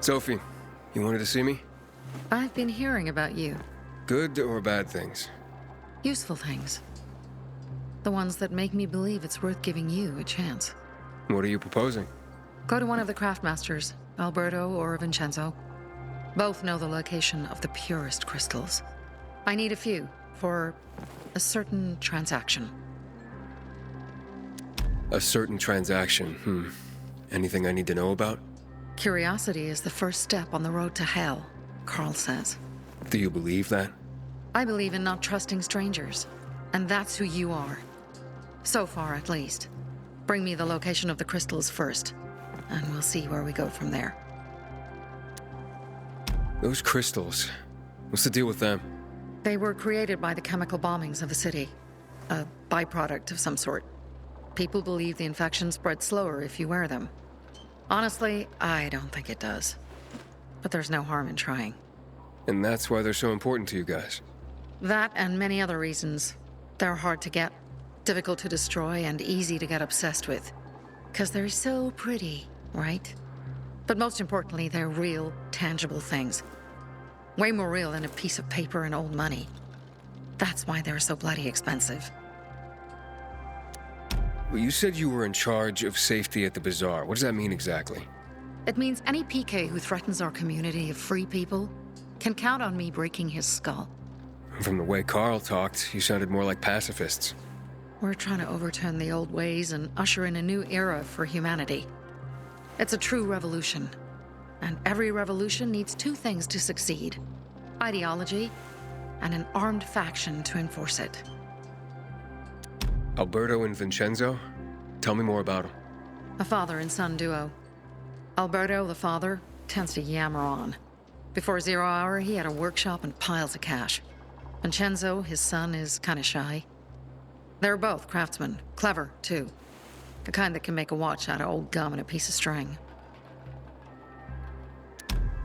Sophie, you wanted to see me? I've been hearing about you. Good or bad things? Useful things. The ones that make me believe it's worth giving you a chance. What are you proposing? Go to one of the craftmasters, Alberto or Vincenzo. Both know the location of the purest crystals. I need a few for a certain transaction. A certain transaction, Anything I need to know about? Curiosity is the first step on the road to hell, Carl says. Do you believe that? I believe in not trusting strangers, and that's who you are. So far, at least. Bring me the location of the crystals first, and we'll see where we go from there. Those crystals, what's the deal with them? They were created by the chemical bombings of a city. A byproduct of some sort. People believe the infection spreads slower if you wear them. Honestly, I don't think it does. But there's no harm in trying. And that's why they're so important to you guys. That and many other reasons. They're hard to get, difficult to destroy, and easy to get obsessed with. 'Cause they're so pretty, right? But most importantly, they're real, tangible things. Way more real than a piece of paper and old money. That's why they're so bloody expensive. Well, you said you were in charge of safety at the Bazaar. What does that mean exactly? It means any PK who threatens our community of free people can count on me breaking his skull. From the way Carl talked, you sounded more like pacifists. We're trying to overturn the old ways and usher in a new era for humanity. It's a true revolution. And every revolution needs two things to succeed: ideology and an armed faction to enforce it. Alberto and Vincenzo? Tell me more about them. A father and son duo. Alberto, the father, tends to yammer on. Before 0 hour, he had a workshop and piles of cash. Vincenzo, his son, is kinda shy. They're both craftsmen, clever, too. The kind that can make a watch out of old gum and a piece of string.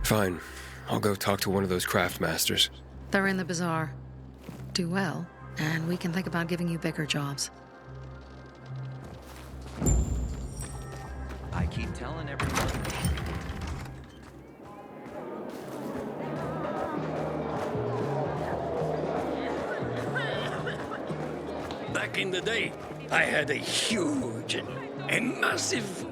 Fine. I'll go talk to one of those craft masters. They're in the Bazaar. Do well, and we can think about giving you bigger jobs. I keep telling everyone. Back in the day, I had a huge and massive,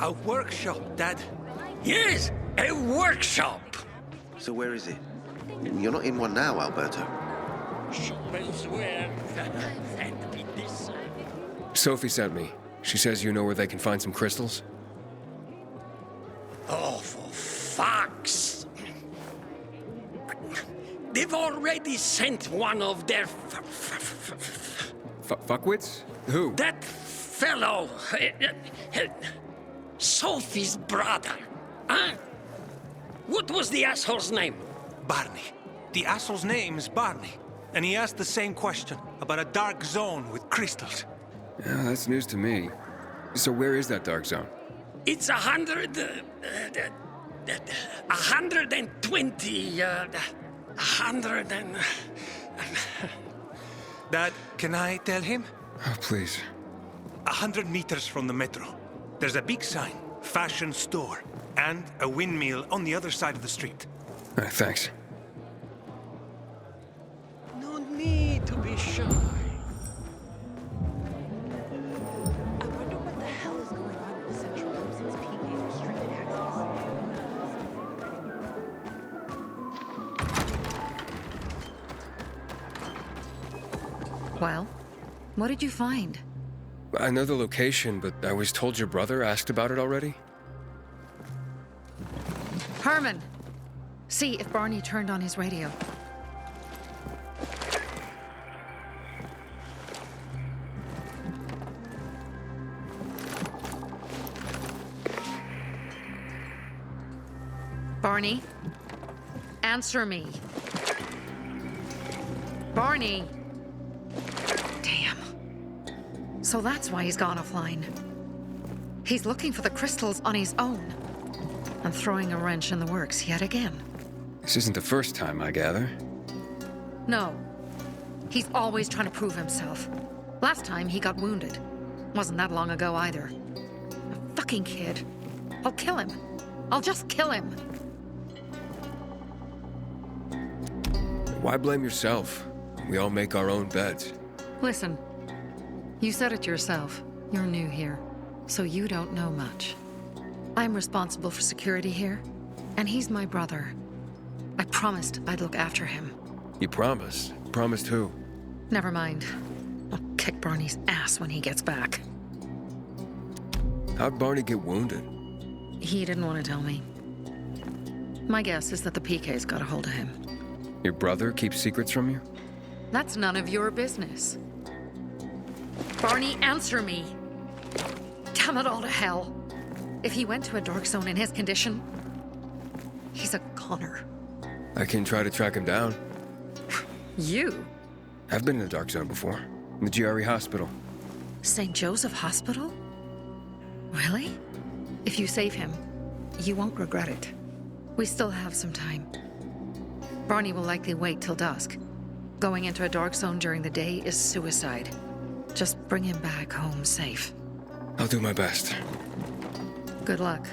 A workshop, Dad. yes, a workshop. So where is it? You're not in one now, Alberto. Elsewhere. And with this. Sophie sent me. She says you know where they can find some crystals? Oh, for fuck's. They've already sent one of their Fuckwits? Who? that fellow, Sophie's brother. Huh? What was the asshole's name? Barney. The asshole's name is Barney. And he asked the same question about a dark zone with crystals. Yeah, that's news to me. So where is that dark zone? It's 120, 100 and... Dad, can I tell him? Oh, please. 100 meters from the metro. There's a big sign, fashion store, and a windmill on the other side of the street. All right, thanks. No need to be shy. I wonder what the hell is going on with the Central Loop since PK restricted access. Well, what did you find? I know the location, but I was told your brother asked about it already? Herman! See if Barney turned on his radio. Barney? Answer me. Barney! Damn. So that's why he's gone offline. He's looking for the crystals on his own. And throwing a wrench in the works yet again. This isn't the first time, I gather. No. He's always trying to prove himself. Last time, he got wounded. Wasn't that long ago either. A fucking kid. I'll kill him. I'll just kill him. Why blame yourself? We all make our own beds. Listen, you said it yourself. You're new here, so you don't know much. I'm responsible for security here, and he's my brother. I promised I'd look after him. You promised? Promised who? Never mind. I'll kick Barney's ass when he gets back. How'd Barney get wounded? He didn't want to tell me. My guess is that the PK's got a hold of him. Your brother keeps secrets from you? That's none of your business. Barney, answer me! Damn it all to hell! If he went to a dark zone in his condition, he's a goner. I can try to track him down. You? I've been in the dark zone before. In the GRE hospital. St. Joseph Hospital? Really? If you save him, you won't regret it. We still have some time. Barney will likely wait till dusk. Going into a dark zone during the day is suicide. Just bring him back home safe. I'll do my best. Good luck.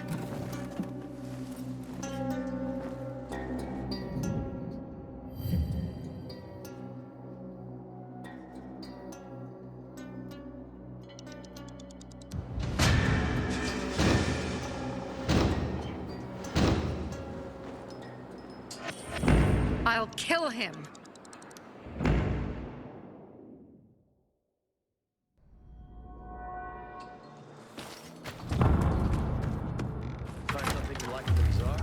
I'll kill him. Find something you like at the Bazaar?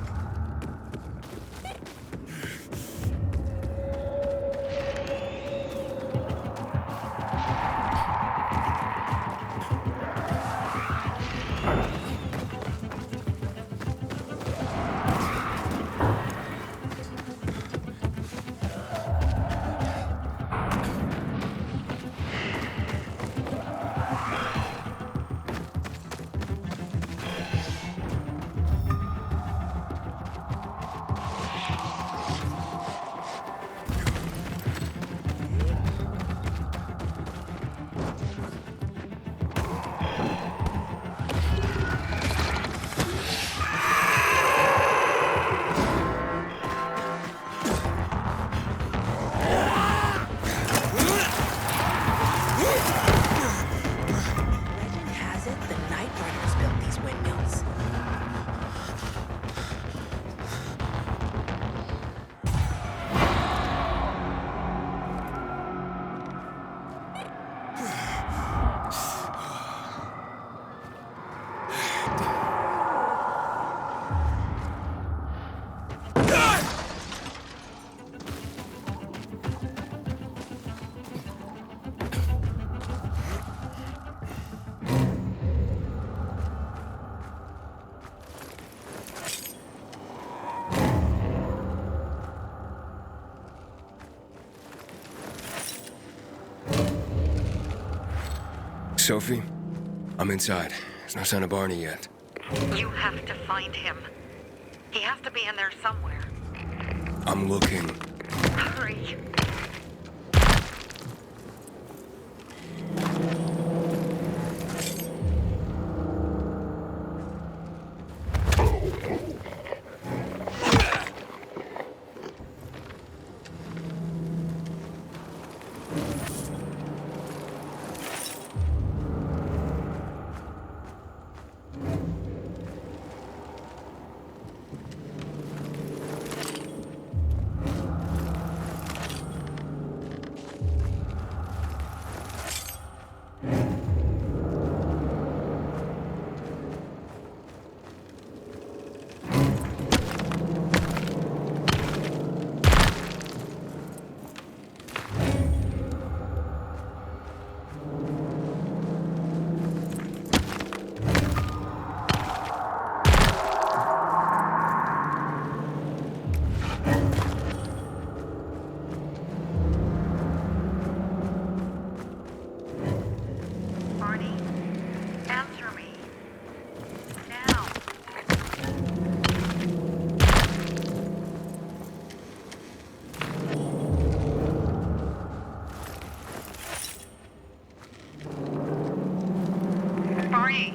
Legend has it the Night Runners built these windmills. Sophie, I'm inside. There's no sign of Barney yet. You have to find him. He has to be in there somewhere. I'm looking. Hurry. Barney!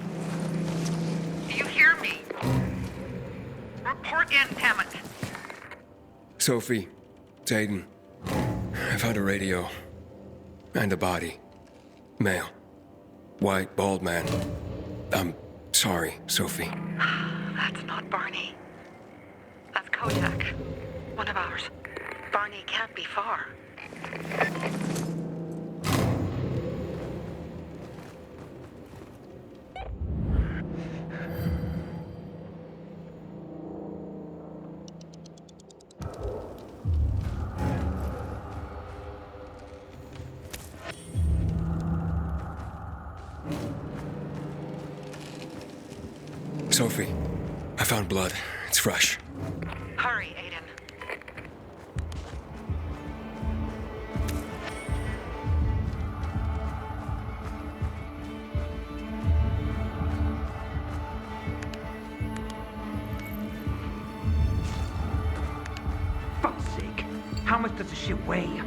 Do you hear me? Report in, damn it! Sophie, it's Aiden. I found a radio. And a body. Male. White, bald man. I'm sorry, Sophie. That's not Barney. That's Kojak. One of ours. Barney can't be far. Sophie, I found blood. It's fresh. Hurry, Aiden. Fuck's sake. How much does this shit weigh?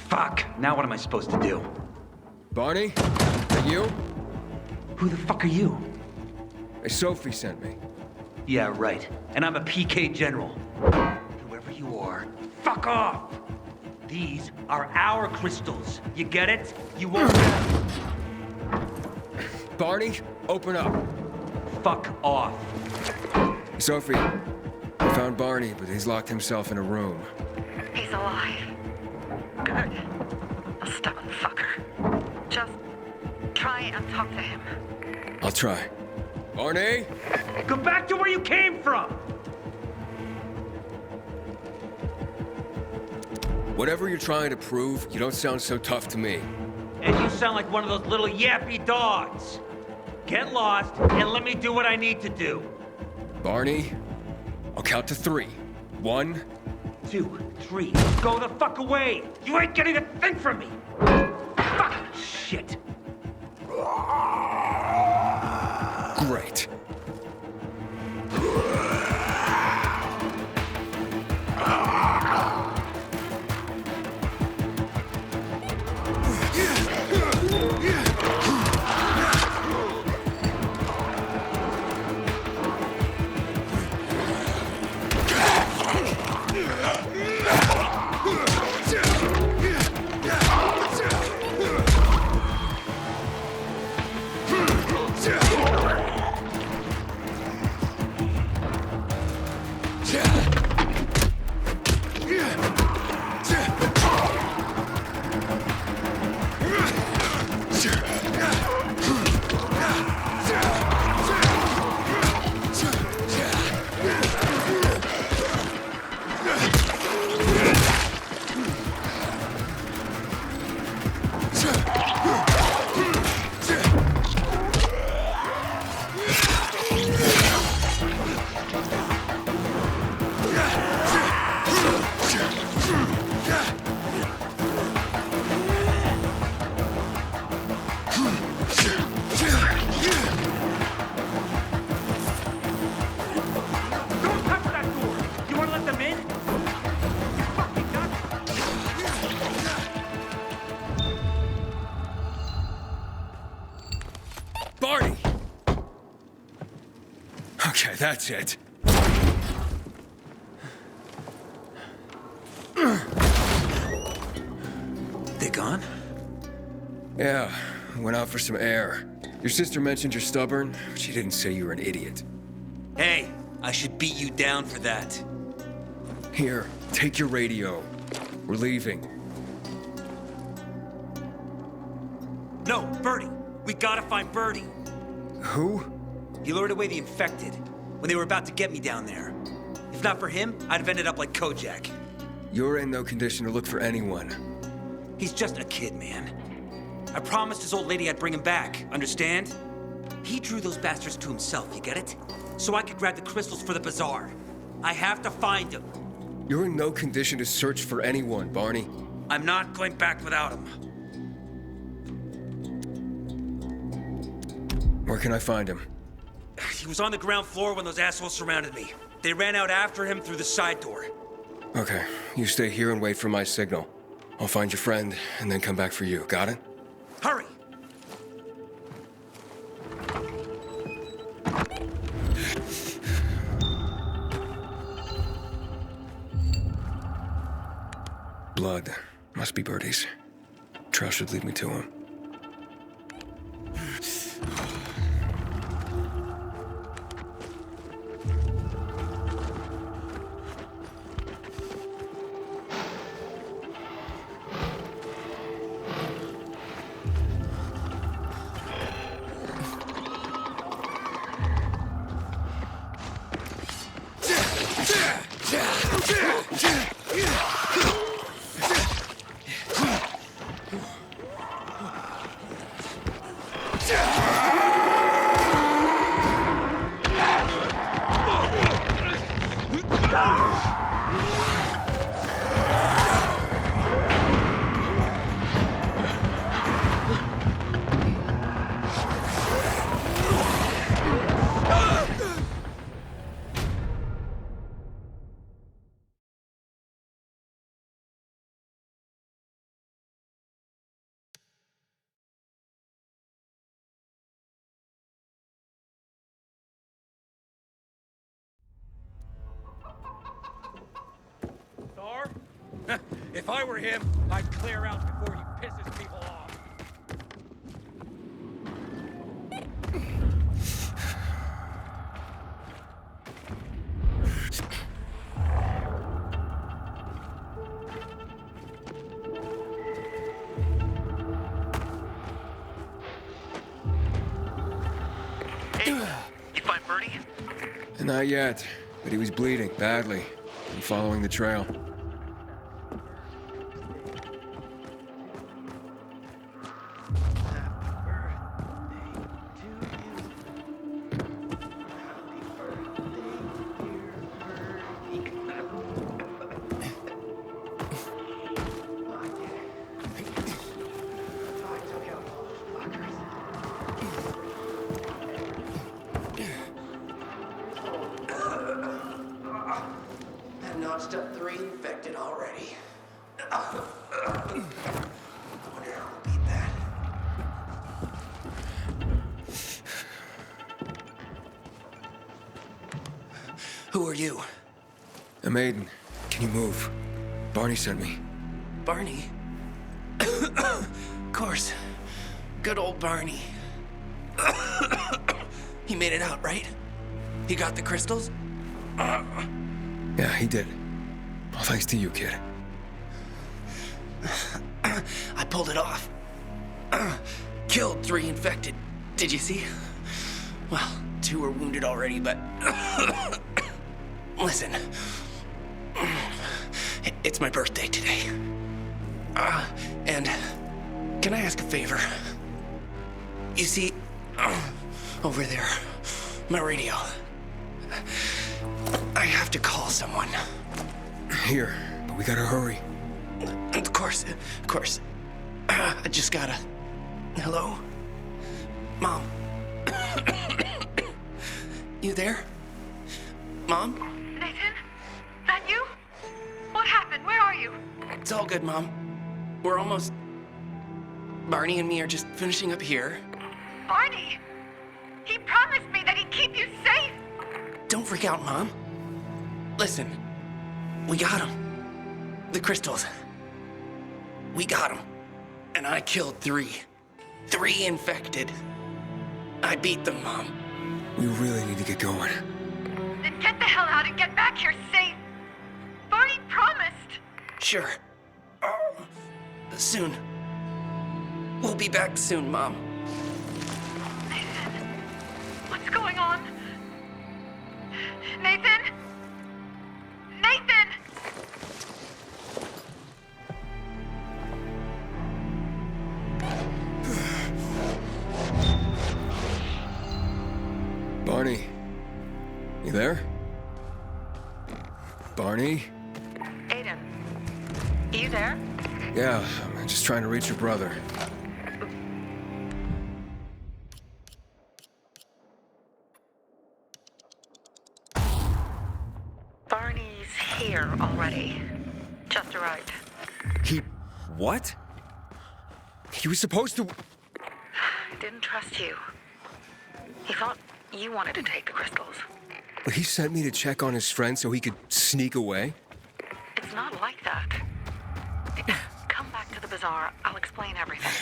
Fuck. Now what am I supposed to do? Barney? Are you? Who the fuck are you? Hey, Sophie sent me. Yeah, right. And I'm a PK general. Whoever you are, fuck off! These are our crystals. You get it? You won't. Barney, open up. Fuck off. Sophie, I found Barney, but he's locked himself in a room. He's alive. Good. A stubborn fucker. Just try and talk to him. I'll try. Barney? Go back to where you came from! Whatever you're trying to prove, you don't sound so tough to me. And you sound like one of those little yappy dogs. Get lost and let me do what I need to do. Barney, I'll count to 3. 1, 2, 3. Go the fuck away! You ain't getting a thing from me! Fuck! Shit! great. Don't touch that door! You wanna let them in? You fucking nuts! Barney! Okay, that's it. They gone? Yeah, went out for some air. Your sister mentioned you're stubborn, but she didn't say you were an idiot. Hey, I should beat you down for that. Here, take your radio. We're leaving. No, Birdie. We gotta find Birdie. Who? He lured away the infected when they were about to get me down there. If not for him, I'd have ended up like Kojak. you're in no condition to look for anyone. He's just a kid, man. I promised his old lady I'd bring him back, understand? He drew those bastards to himself, you get it? So I could grab the crystals for the Bazaar. I have to find him. You're in no condition to search for anyone, Barney. I'm not going back without him. Where can I find him? He was on the ground floor when those assholes surrounded me. They ran out after him through the side door. Okay, you stay here and wait for my signal. I'll find your friend and then come back for you. Got it? Hurry! Blood. Must be Birdie's. Trail should lead me to him. If I were him, I'd clear out before he pisses people off. Hey, you find Birdie? Not yet, but he was bleeding badly. I'm following the trail. Notched up 3 infected already. I wonder how I'll beat that. Who are you? I'm Aiden. Can you move? Barney sent me. Barney? Of course. Good old Barney. He made it out, right? He got the crystals? Yeah, he did. All thanks to you, kid. I pulled it off. Killed 3 infected. Did you see? Well, 2 are wounded already, but... Listen. It's my birthday today. And can I ask a favor? You see, over there, my radio. I have to call someone. Here, but we gotta hurry. Of course. I just gotta... Hello? Mom? You there? Mom? Nathan? That you? What happened? Where are you? It's all good, Mom. We're almost... Barney and me are just finishing up here. Barney! He promised me that he'd keep you safe! Don't freak out, Mom. Listen, we got him. The crystals. We got him. And I killed 3. 3 infected. I beat them, Mom. We really need to get going. Then get the hell out and get back here safe! Barney promised! Sure. Soon. We'll be back soon, Mom. Nathan, what's going on? Nathan? Nathan! Barney. You there? Barney? Aiden, you there? Yeah, I'm just trying to reach your brother. Barney's here already. Just arrived. He... what? He was supposed to... Didn't trust you. He thought you wanted to take the crystals. But he sent me to check on his friend so he could sneak away? It's not like that. Come back to the bazaar. I'll explain everything.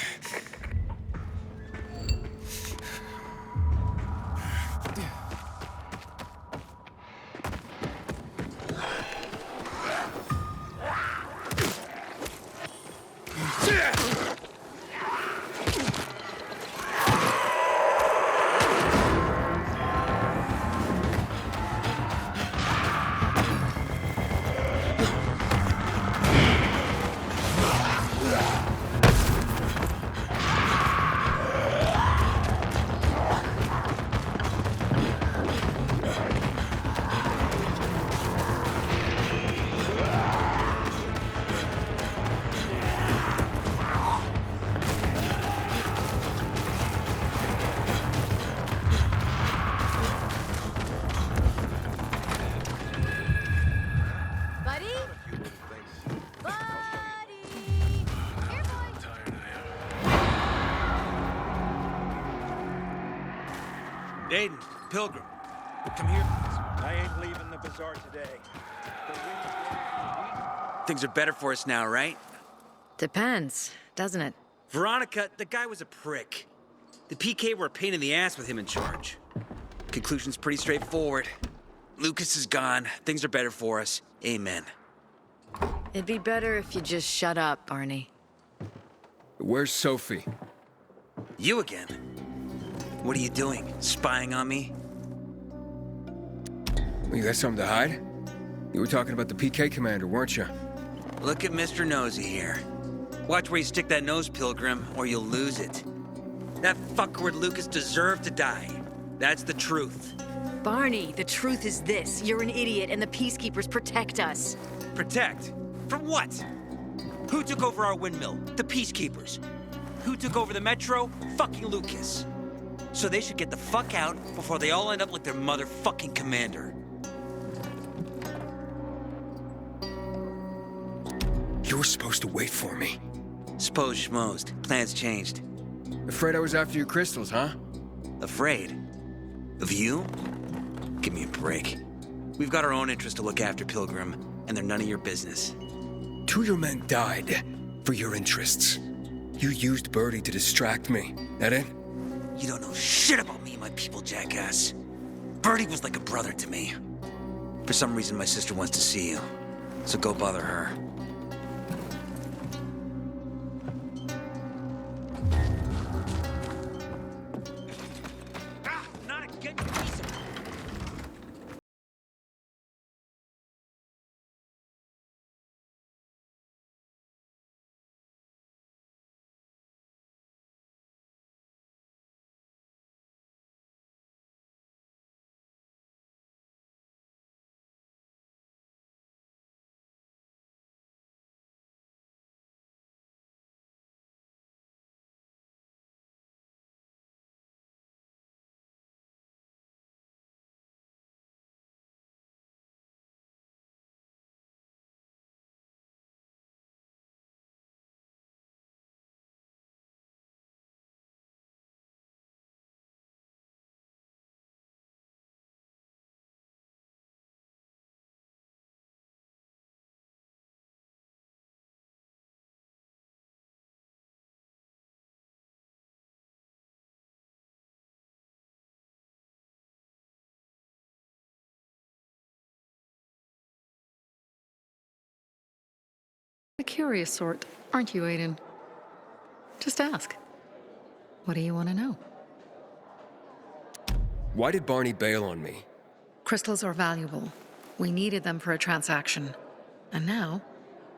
Aiden, Pilgrim, come here. I ain't leaving the bazaar today. Things are better for us now, right? Depends, doesn't it? Veronica, the guy was a prick. The PK were a pain in the ass with him in charge. Conclusion's pretty straightforward. Lucas is gone. Things are better for us. Amen. It'd be better if you just shut up, Barney. Where's Sophie? You again? What are you doing? Spying on me? You got something to hide? You were talking about the PK commander, weren't you? Look at Mr. Nosy here. Watch where you stick that nose, Pilgrim, or you'll lose it. That fuckward Lucas deserved to die. That's the truth. Barney, the truth is this. You're an idiot and the Peacekeepers protect us. Protect? From what? Who took over our windmill? The Peacekeepers. Who took over the Metro? Fucking Lucas. So they should get the fuck out before they all end up like their motherfucking commander. You were supposed to wait for me. Suppose schmozed. Plans changed. Afraid I was after your crystals, huh? Afraid? Of you? Give me a break. We've got our own interests to look after, Pilgrim, and they're none of your business. 2 of your men died for your interests. You used Birdie to distract me. That it? You don't know shit about me and my people, jackass. Birdie was like a brother to me. For some reason, my sister wants to see you. So go bother her. Not again, you piece of... A curious sort, aren't you, Aiden? Just ask. What do you want to know? Why did Barney bail on me? Crystals are valuable. We needed them for a transaction. And now,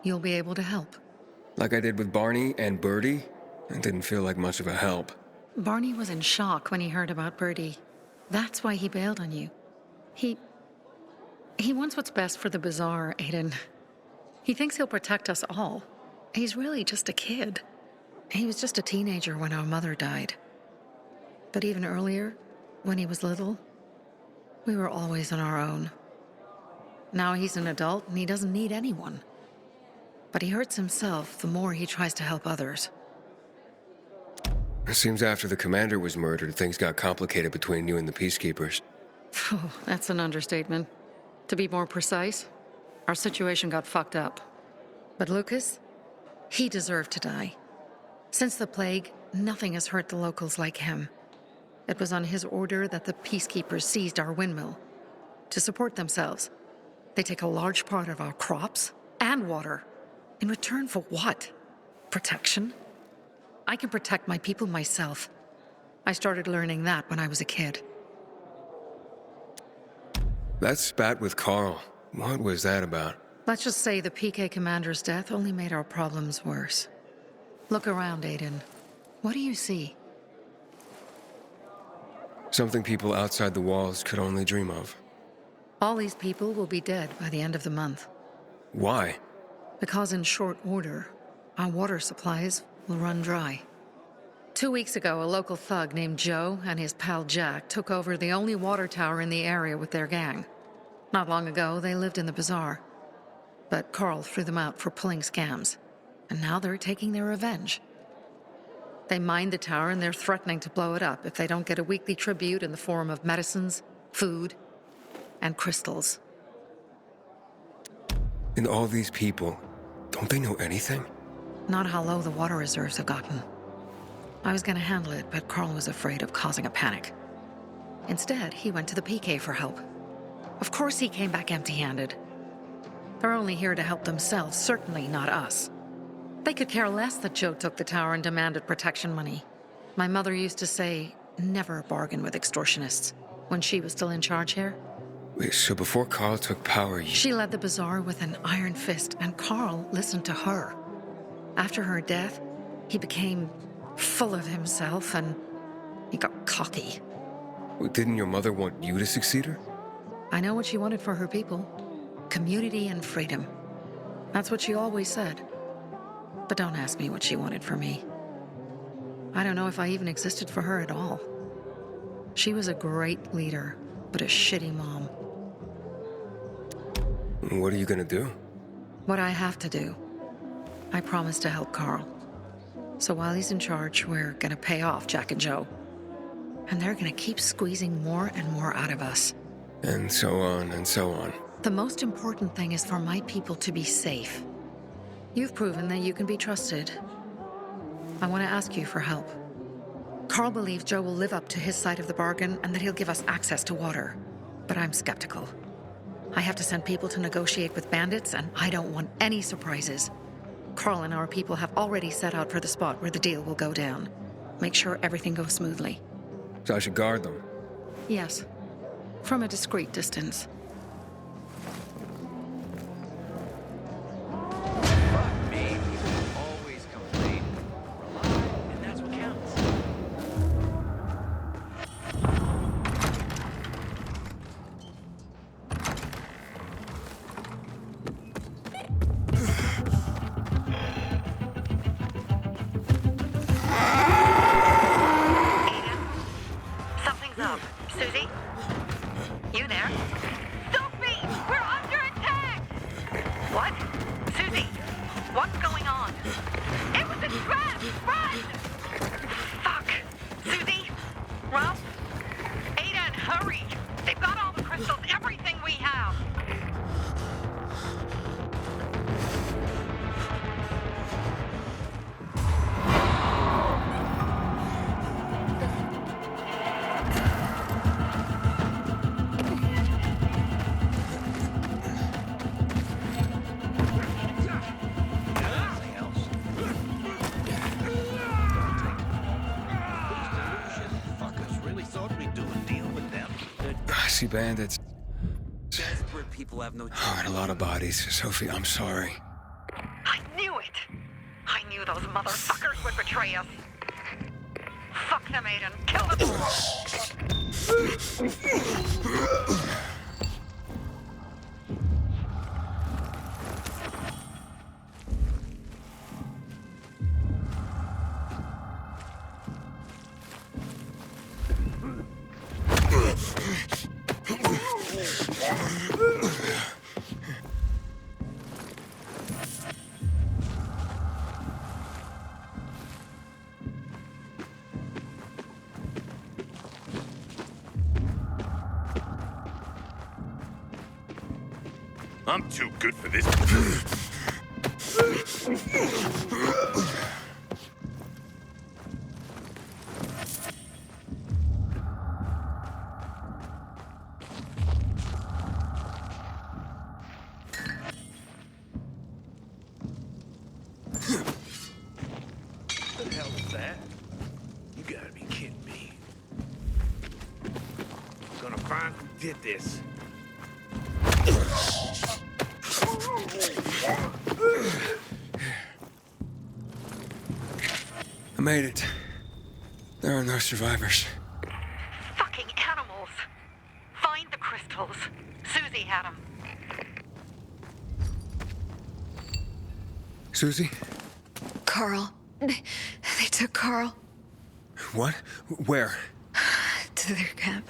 you'll be able to help. Like I did with Barney and Birdie? It didn't feel like much of a help. Barney was in shock when he heard about Birdie. That's why he bailed on you. He wants what's best for the Bazaar, Aiden. He thinks he'll protect us all. He's really just a kid. He was just a teenager when our mother died. But even earlier, when he was little, we were always on our own. Now he's an adult and he doesn't need anyone. But he hurts himself the more he tries to help others. It seems after the commander was murdered, things got complicated between you and the Peacekeepers. Oh, that's an understatement. To be more precise, our situation got fucked up. But Lucas, he deserved to die. Since the plague, nothing has hurt the locals like him. It was on his order that the Peacekeepers seized our windmill. To support themselves, they take a large part of our crops and water. In return for what? Protection? I can protect my people myself. I started learning that when I was a kid. That spat with Carl, what was that about? Let's just say the PK commander's death only made our problems worse. Look around, Aiden. What do you see? Something people outside the walls could only dream of. All these people will be dead by the end of the month. Why? Because in short order, our water supplies will run dry. 2 weeks ago, a local thug named Joe and his pal Jack took over the only water tower in the area with their gang. Not long ago, they lived in the Bazaar. But Carl threw them out for pulling scams. And now they're taking their revenge. They mined the tower and they're threatening to blow it up if they don't get a weekly tribute in the form of medicines, food, and crystals. And all these people, don't they know anything? Not how low the water reserves have gotten. I was gonna handle it, but Carl was afraid of causing a panic. Instead, he went to the PK for help. Of course he came back empty-handed. They're only here to help themselves, certainly not us. They could care less that Joe took the tower and demanded protection money. My mother used to say, never bargain with extortionists, when she was still in charge here. Wait, so before Carl took power, She led the Bazaar with an iron fist, and Carl listened to her. After her death, he became full of himself, and he got cocky. Didn't your mother want you to succeed her? I know what she wanted for her people. Community and freedom. That's what she always said. But don't ask me what she wanted for me. I don't know if I even existed for her at all. She was a great leader, but a shitty mom. What are you gonna do? What I have to do. I promised to help Carl. So while he's in charge, we're gonna pay off Jack and Joe. And they're gonna keep squeezing more and more out of us. And so on and so on. The most important thing is for my people to be safe. You've proven that you can be trusted. I want to ask you for help. Carl believes Joe will live up to his side of the bargain and that he'll give us access to water. But I'm skeptical. I have to send people to negotiate with bandits, and I don't want any surprises. Carl and our people have already set out for the spot where the deal will go down. Make sure everything goes smoothly. So I should guard them? Yes. From a discreet distance. Susie? You there? Stop me! We're under attack! What? Susie, what's going on? It was a trap! Run! Fuck! Susie? Ralph? Aiden, hurry! They've got all the crystals, everything we have! I see bandits. Desperate people have no choice. Oh, and a lot of bodies. Sophie, I'm sorry. I knew it! I knew those motherfuckers would betray us! Fuck them, Aiden! Kill them all! I'm too good for this. What the hell is that? You gotta be kidding me. Gonna find who did this. I made it. There are no survivors. Fucking animals. Find the crystals. Susie had them. Susie? Carl. They took Carl What? Where? to their camp.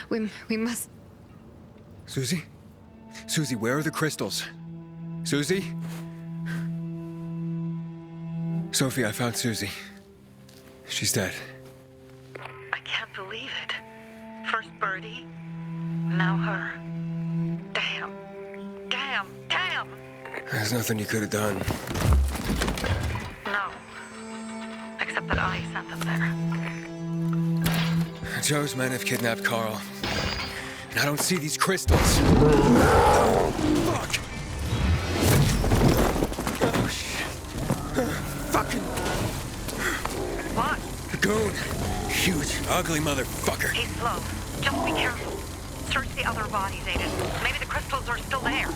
We must... Susie? Susie, where are the crystals? Susie? Sophie, I found Susie. She's dead. I can't believe it. First Birdie, now her. Damn. Damn. Damn. There's nothing you could have done. No. Except that I sent them there. Joe's men have kidnapped Carl. And I don't see these crystals. Fuck! Oh, shit. Fucking... What? The goon. Huge, ugly motherfucker. He's slow. Just be careful. Search the other bodies, Aiden. Maybe the crystals are still there.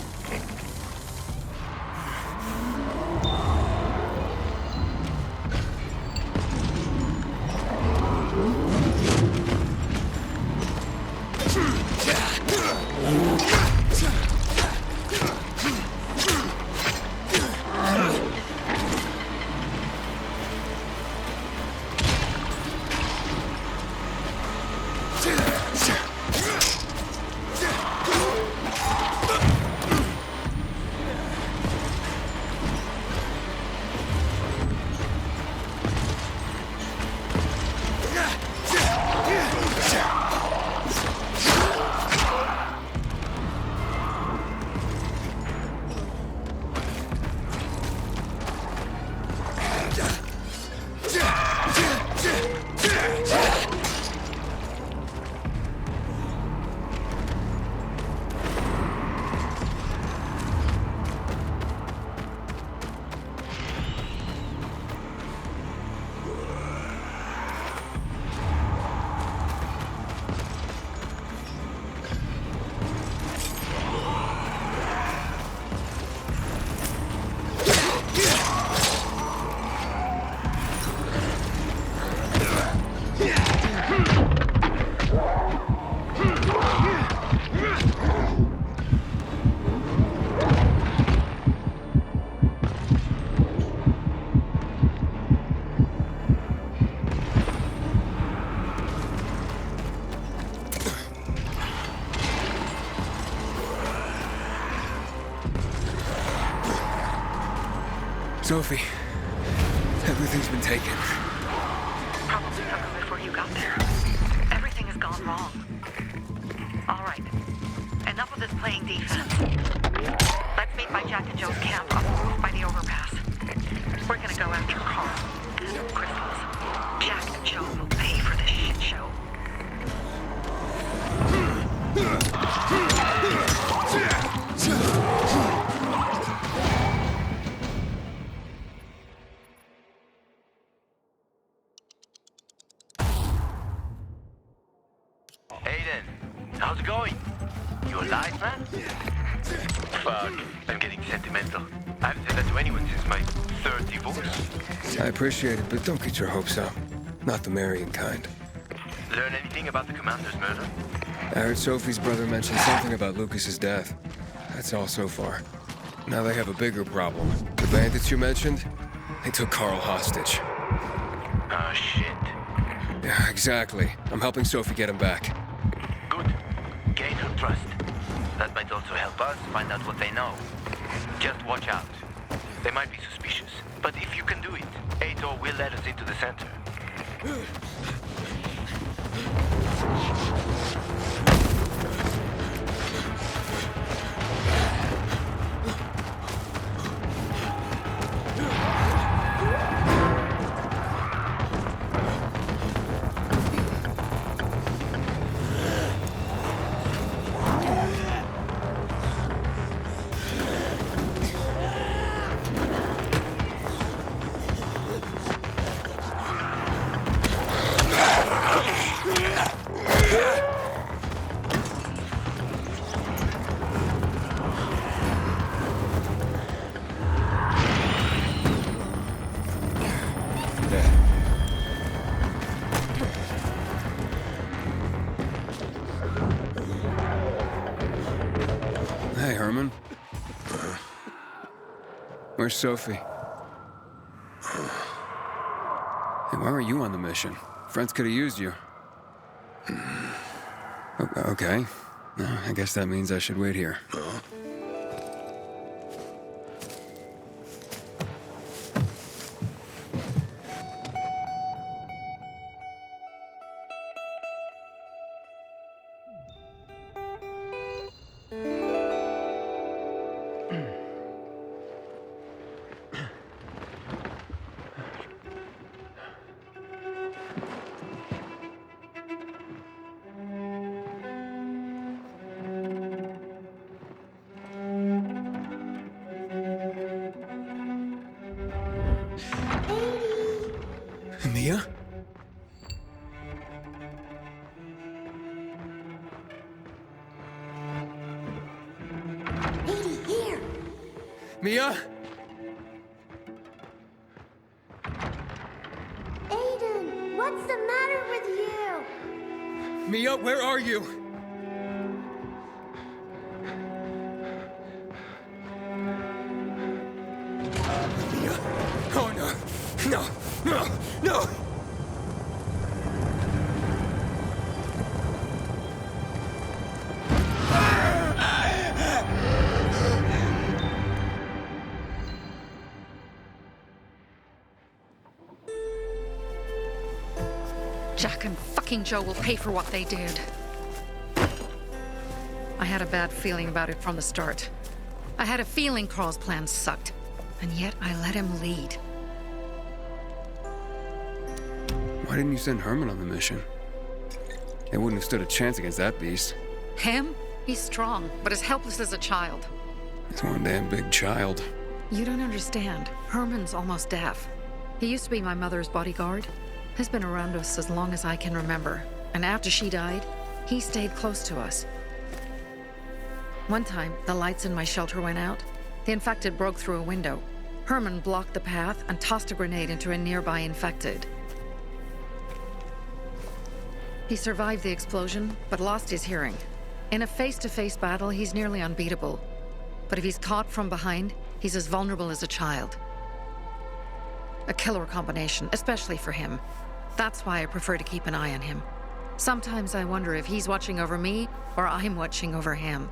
Sophie, everything's been taken. Probably took them before you got there. Everything has gone wrong. All right. Enough of this playing defense. Let's meet by Jack and Joe's camp up the roof by the overpass. We're gonna go after Carl and the crystals. Jack and Joe will pay for this shit show. Aiden, how's it going? You alive, man? Fuck, I'm getting sentimental. I haven't said that to anyone since my third divorce. I appreciate it, but don't get your hopes up. Not the marrying kind. Learn anything about the commander's murder? I heard Sophie's brother mention something about Lucas's death. That's all so far. Now they have a bigger problem. The bandits you mentioned, they took Carl hostage. Ah, shit. Yeah, exactly. I'm helping Sophie get him back. Good. Gain her trust. That might also help us find out what they know. Just watch out. They might be suspicious, but if you can do it, Ator will let us into the center. Hey, Herman. Where's Sophie? Hey, why were you on the mission? Friends could have used you. Okay. I guess that means I should wait here. Mia? Here. Mia? Aiden, what's the matter with you? Mia, where are you? Mia? Oh, no. No, no, no! Jack and fucking Joe will pay for what they did. I had a bad feeling about it from the start. I had a feeling Carl's plan sucked, and yet I let him lead. Why didn't you send Herman on the mission? They wouldn't have stood a chance against that beast. Him? He's strong, but as helpless as a child. He's one damn big child. You don't understand. Herman's almost deaf. He used to be my mother's bodyguard. He's been around us as long as I can remember. And after she died, he stayed close to us. One time, the lights in my shelter went out. The infected broke through a window. Herman blocked the path and tossed a grenade into a nearby infected. He survived the explosion, but lost his hearing. In a face-to-face battle, he's nearly unbeatable. But if he's caught from behind, he's as vulnerable as a child. A killer combination, especially for him. That's why I prefer to keep an eye on him. Sometimes I wonder if he's watching over me, or I'm watching over him.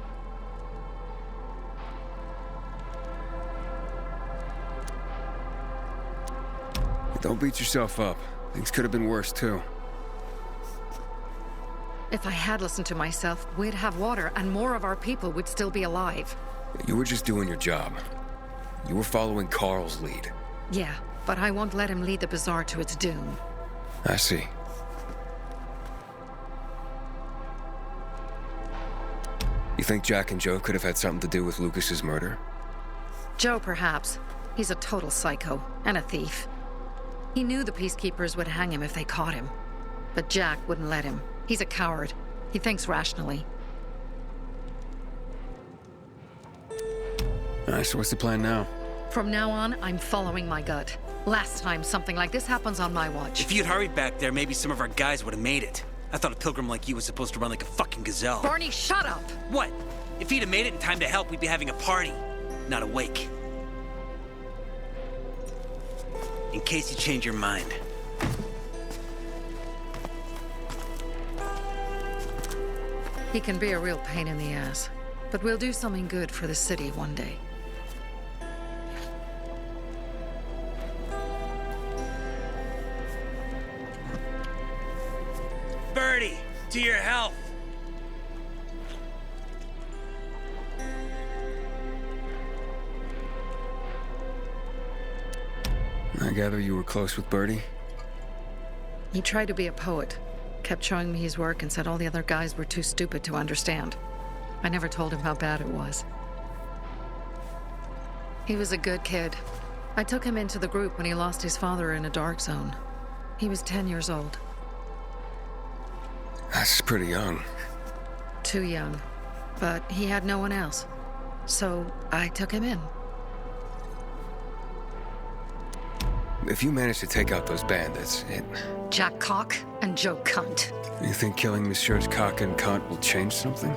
Don't beat yourself up. Things could have been worse, too. If I had listened to myself, we'd have water and more of our people would still be alive. You were just doing your job. You were following Carl's lead. Yeah, but I won't let him lead the Bazaar to its doom. I see. You think Jack and Joe could have had something to do with Lucas's murder? Joe, perhaps. He's a total psycho and a thief. He knew the peacekeepers would hang him if they caught him. But Jack wouldn't let him. He's a coward. He thinks rationally. Alright, so what's the plan now? From now on, I'm following my gut. Last time something like this happens on my watch. If you'd hurried back there, maybe some of our guys would have made it. I thought a pilgrim like you was supposed to run like a fucking gazelle. Barney, shut up! What? If he'd have made it in time to help, we'd be having a party, not a wake. In case you change your mind. He can be a real pain in the ass, but we'll do something good for the city one day. Birdie, to your health. I gather you were close with Birdie? He tried to be a poet, kept showing me his work and said all the other guys were too stupid to understand. I never told him how bad it was. He was a good kid. I took him into the group when he lost his father in a dark zone. He was 10 years old. That's pretty young. Too young. But he had no one else. So I took him in. If you manage to take out those bandits, Jack Cock and Joe Cunt. You think killing Messieurs Cock and Cunt will change something?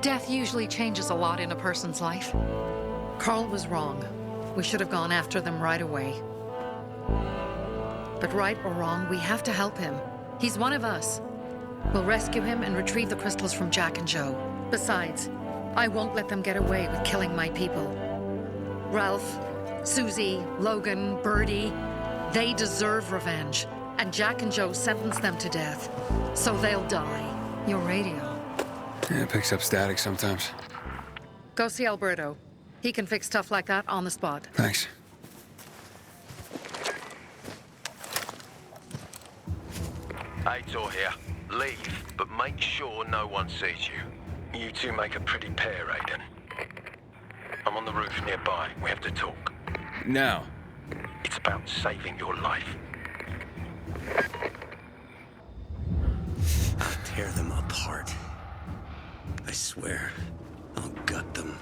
Death usually changes a lot in a person's life. Carl was wrong. We should have gone after them right away. But right or wrong, we have to help him. He's one of us. We'll rescue him and retrieve the crystals from Jack and Joe. Besides, I won't let them get away with killing my people. Ralph, Susie, Logan, Birdie, they deserve revenge. And Jack and Joe sentenced them to death. So they'll die. Your radio. Yeah, it picks up static sometimes. Go see Alberto. He can fix stuff like that on the spot. Thanks. Aitor here. Leave, but make sure no one sees you. You two make a pretty pair, Aiden. I'm on the roof nearby. We have to talk. Now. It's about saving your life. I'll tear them apart. I swear, I'll gut them.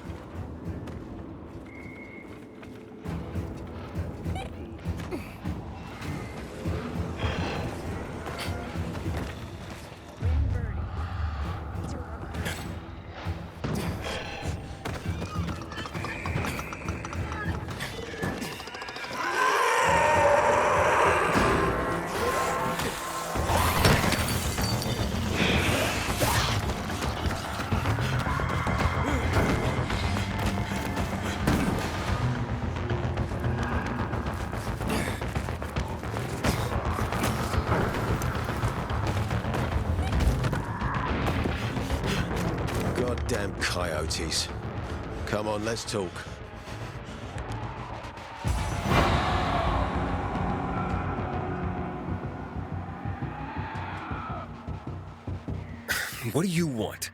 Goddamn coyotes. Come on, let's talk. What do you want?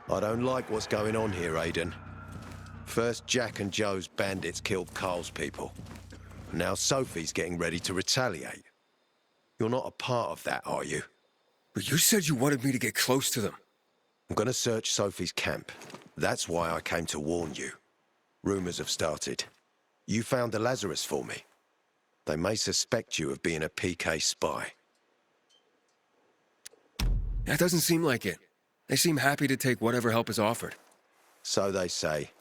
I don't like what's going on here, Aiden. First, Jack and Joe's bandits killed Carl's people. Now Sophie's getting ready to retaliate. You're not a part of that, are you? But you said you wanted me to get close to them. I'm gonna search Sophie's camp. That's why I came to warn you. Rumors have started. You found the Lazarus for me. They may suspect you of being a PK spy. That doesn't seem like it. They seem happy to take whatever help is offered. So they say.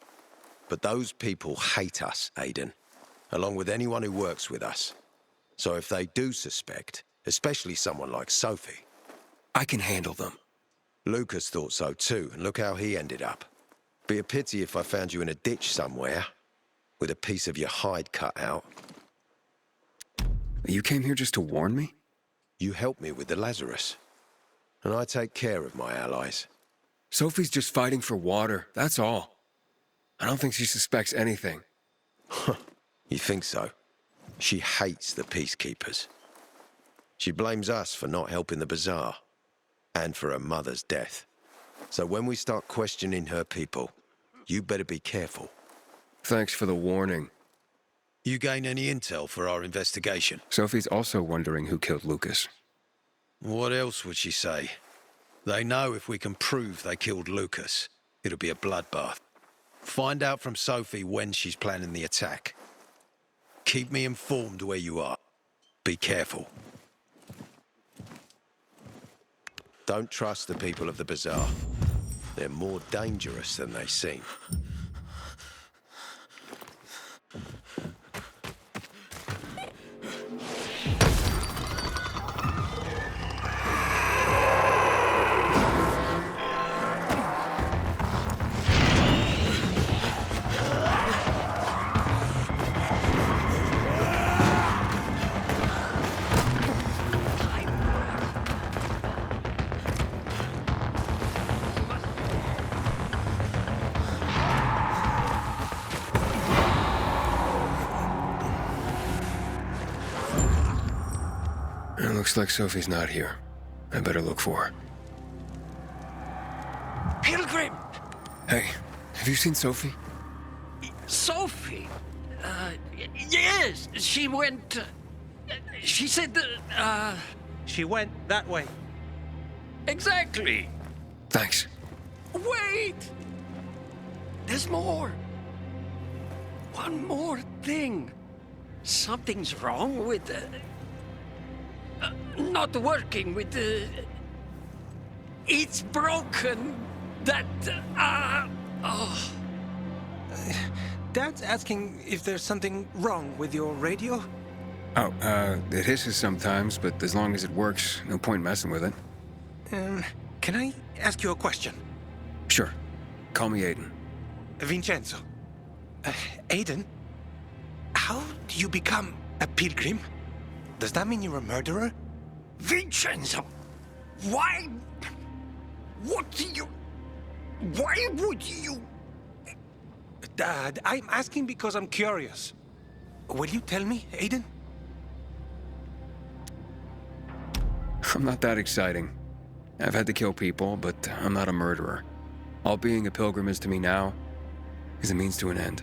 But those people hate us, Aiden. Along with anyone who works with us. So if they do suspect, especially someone like Sophie... I can handle them. Lucas thought so too, and look how he ended up. Be a pity if I found you in a ditch somewhere, with a piece of your hide cut out. You came here just to warn me? You helped me with the Lazarus. And I take care of my allies. Sophie's just fighting for water, that's all. I don't think she suspects anything. You think so? She hates the peacekeepers. She blames us for not helping the Bazaar, and for her mother's death. So when we start questioning her people, you better be careful. Thanks for the warning. You gain any intel for our investigation? Sophie's also wondering who killed Lucas. What else would she say? They know if we can prove they killed Lucas, it'll be a bloodbath. Find out from Sophie when she's planning the attack. Keep me informed where you are. Be careful. Don't trust the people of the Bazaar. They're more dangerous than they seem. It looks like Sophie's not here. I better look for her. Pilgrim! Hey, have you seen Sophie? Sophie? Yes, she went. She said that. She went that way. Exactly. Thanks. Wait! There's more. One more thing. Something's wrong with not working with the. It's broken. That. Oh. Dad's asking if there's something wrong with your radio? Oh, it hisses sometimes, but as long as it works, no point messing with it. Can I ask you a question? Sure. Call me Aiden. Vincenzo. Aiden? How do you become a pilgrim? Does that mean you're a murderer? Vincenzo! Why? What do you. Why would you. Dad, I'm asking because I'm curious. Will you tell me, Aiden? I'm not that exciting. I've had to kill people, but I'm not a murderer. All being a pilgrim is to me now is a means to an end.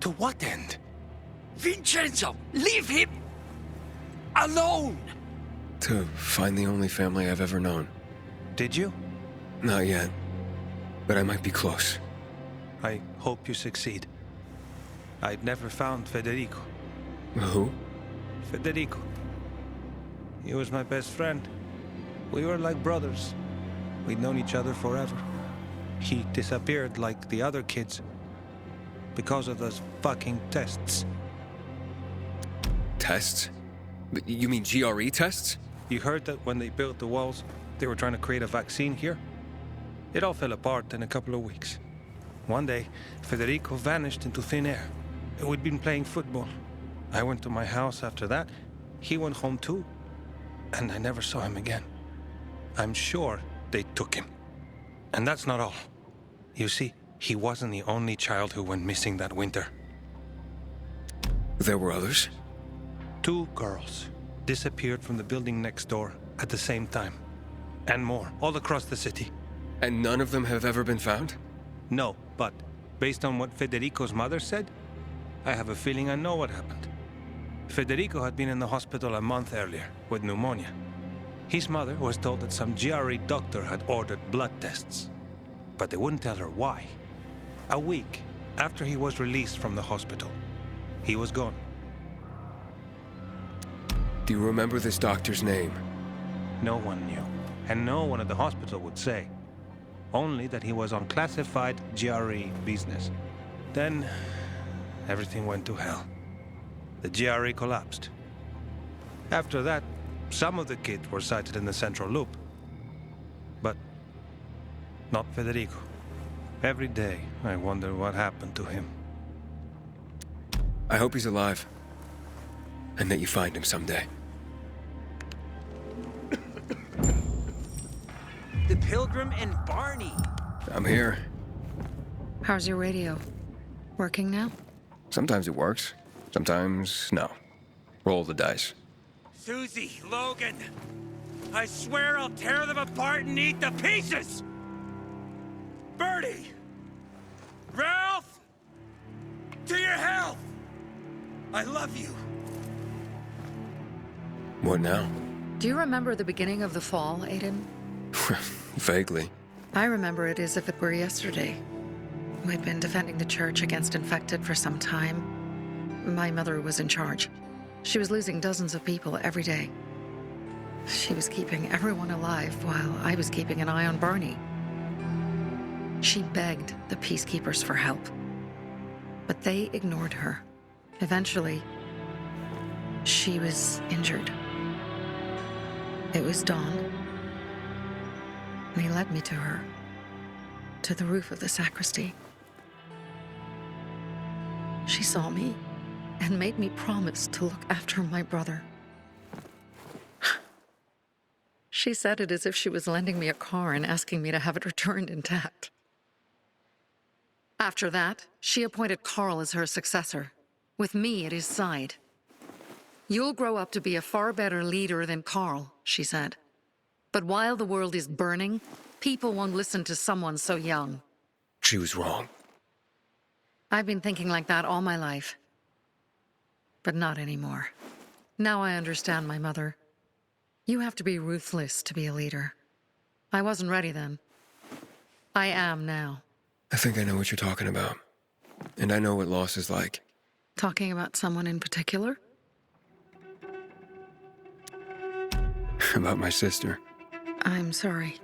To what end? Vincenzo, leave him alone! To find the only family I've ever known. Did you? Not yet, but I might be close. I hope you succeed. I'd never found Federico. Who? Federico. He was my best friend. We were like brothers. We'd known each other forever. He disappeared like the other kids because of those fucking tests. Tests? You mean GRE tests? You heard that when they built the walls, they were trying to create a vaccine here? It all fell apart in a couple of weeks. One day, Federico vanished into thin air. We'd been playing football. I went to my house after that. He went home too. And I never saw him again. I'm sure they took him. And that's not all. You see, he wasn't the only child who went missing that winter. There were others? 2 girls disappeared from the building next door at the same time. And more, all across the city. And none of them have ever been found? No, but based on what Federico's mother said, I have a feeling I know what happened. Federico had been in the hospital a month earlier with pneumonia. His mother was told that some GRE doctor had ordered blood tests, but they wouldn't tell her why. A week after he was released from the hospital, he was gone. Do you remember this doctor's name? No one knew, and no one at the hospital would say. Only that he was on classified GRE business. Then, everything went to hell. The GRE collapsed. After that, some of the kids were sighted in the central loop. But not Federico. Every day, I wonder what happened to him. I hope he's alive. And that you find him someday. The Pilgrim and Barney. I'm here. How's your radio? Working now? Sometimes it works. Sometimes, no. Roll the dice. Susie, Logan, I swear I'll tear them apart and eat the pieces! Bertie! Ralph! To your health! I love you. What now? Do you remember the beginning of the fall, Aiden? Vaguely. I remember it as if it were yesterday. We'd been defending the church against infected for some time. My mother was in charge. She was losing dozens of people every day. She was keeping everyone alive while I was keeping an eye on Barney. She begged the peacekeepers for help, but they ignored her. Eventually, she was injured. It was dawn, and he led me to her, to the roof of the sacristy. She saw me and made me promise to look after my brother. She said it as if she was lending me a car and asking me to have it returned intact. After that, she appointed Carl as her successor, with me at his side. You'll grow up to be a far better leader than Carl, she said. But while the world is burning, people won't listen to someone so young. She was wrong. I've been thinking like that all my life. But not anymore. Now I understand my mother. You have to be ruthless to be a leader. I wasn't ready then. I am now. I think I know what you're talking about. And I know what loss is like. Talking about someone in particular? About my sister. I'm sorry.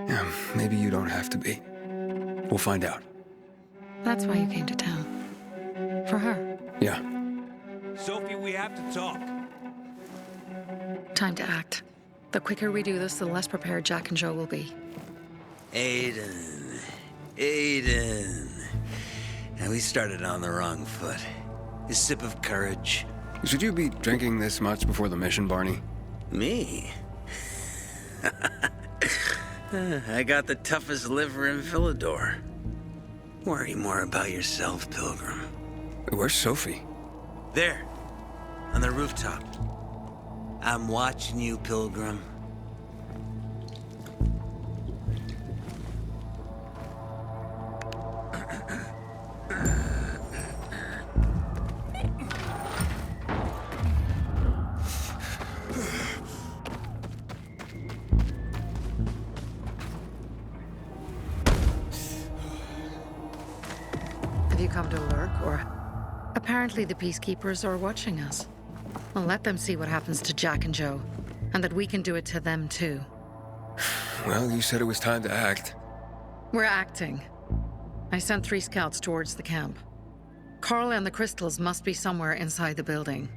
Yeah, maybe you don't have to be. We'll find out. That's why you came to town. For her. Yeah. Sophie, we have to talk. Time to act. The quicker we do this, the less prepared Jack and Joe will be. Aiden. And we started on the wrong foot. A sip of courage. Should you be drinking this much before the mission, Barney? Me? I got the toughest liver in Philidor. Worry more about yourself, Pilgrim. Where's Sophie? There, on the rooftop. I'm watching you, Pilgrim. Have you come to lurk, or... Apparently the peacekeepers are watching us. Well, let them see what happens to Jack and Joe, and that we can do it to them too. Well, you said it was time to act. We're acting. I sent 3 scouts towards the camp. Carl and the crystals must be somewhere inside the building.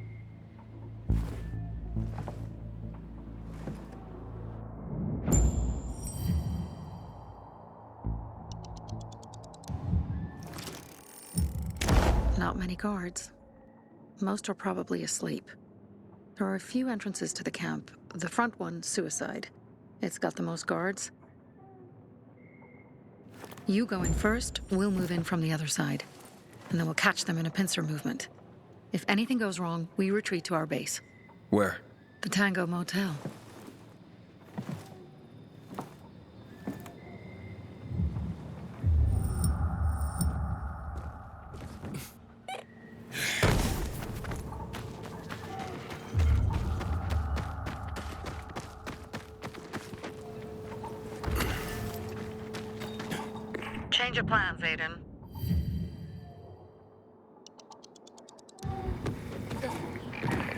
Not many guards. Most are probably asleep. There are a few entrances to the camp. The front one, suicide. It's got the most guards. You go in first, we'll move in from the other side. And then we'll catch them in a pincer movement. If anything goes wrong, we retreat to our base. Where? The Tango Motel. Change your plans, Aiden.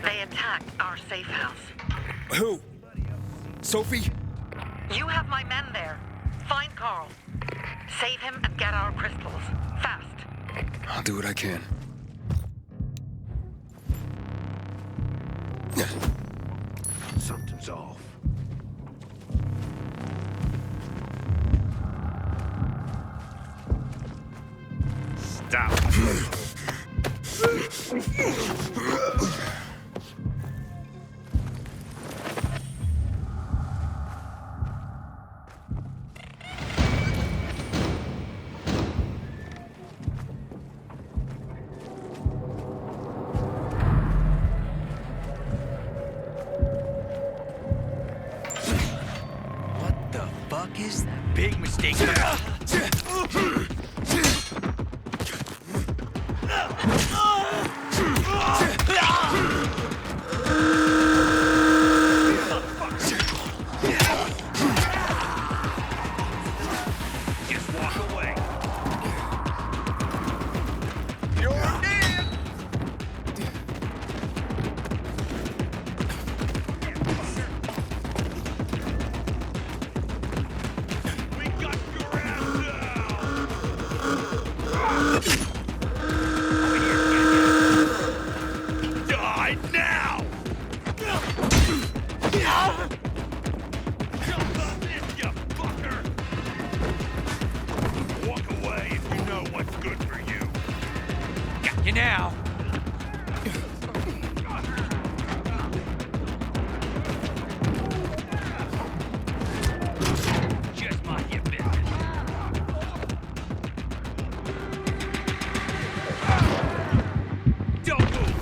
They attacked our safe house. Who? Sophie? You have my men there. Find Carl. Save him and get our crystals. Fast. I'll do what I can. Something's off. Stop. What the fuck is that? Big mistake. Just walk away. now. Just mind your business. Don't move.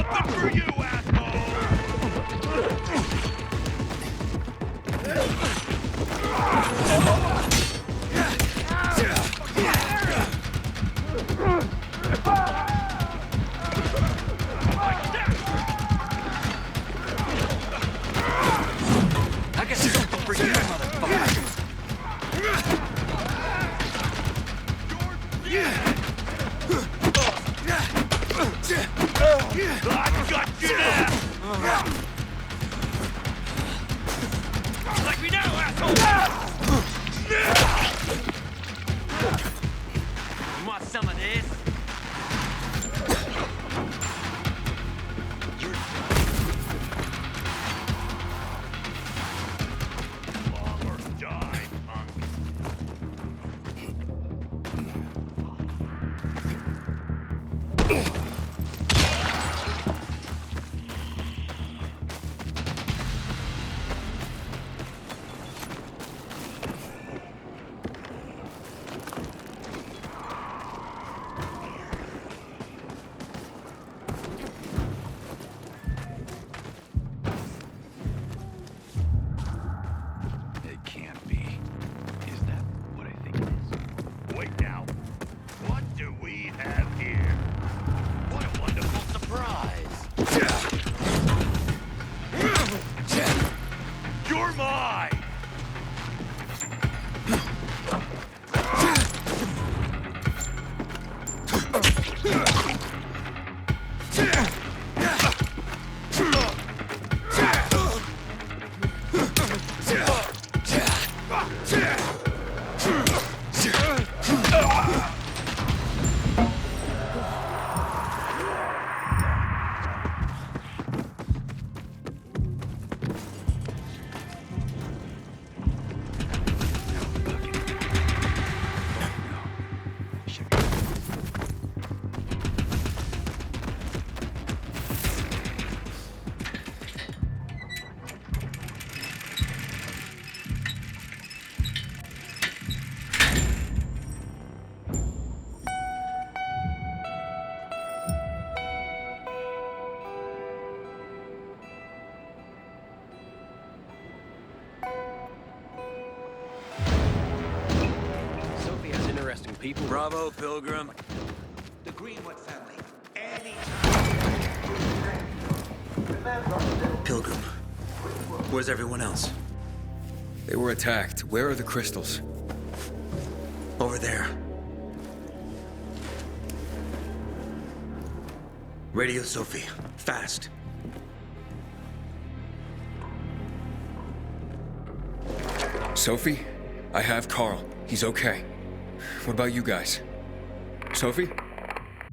I got something for you, I got something for you, motherfucker. I got you now! Like me now, asshole! You want some of this? Long or die, punk. It can't be. Is that what I think it is? Wait now. What do we have here? What a wonderful surprise! You're mine! Sophie has interesting people. Bravo, Pilgrim. The Greenwood family. Pilgrim. Where's everyone else? They were attacked. Where are the crystals? Over there. Radio Sophie. Fast. Sophie? I have Carl. He's okay. What about you guys? Sophie?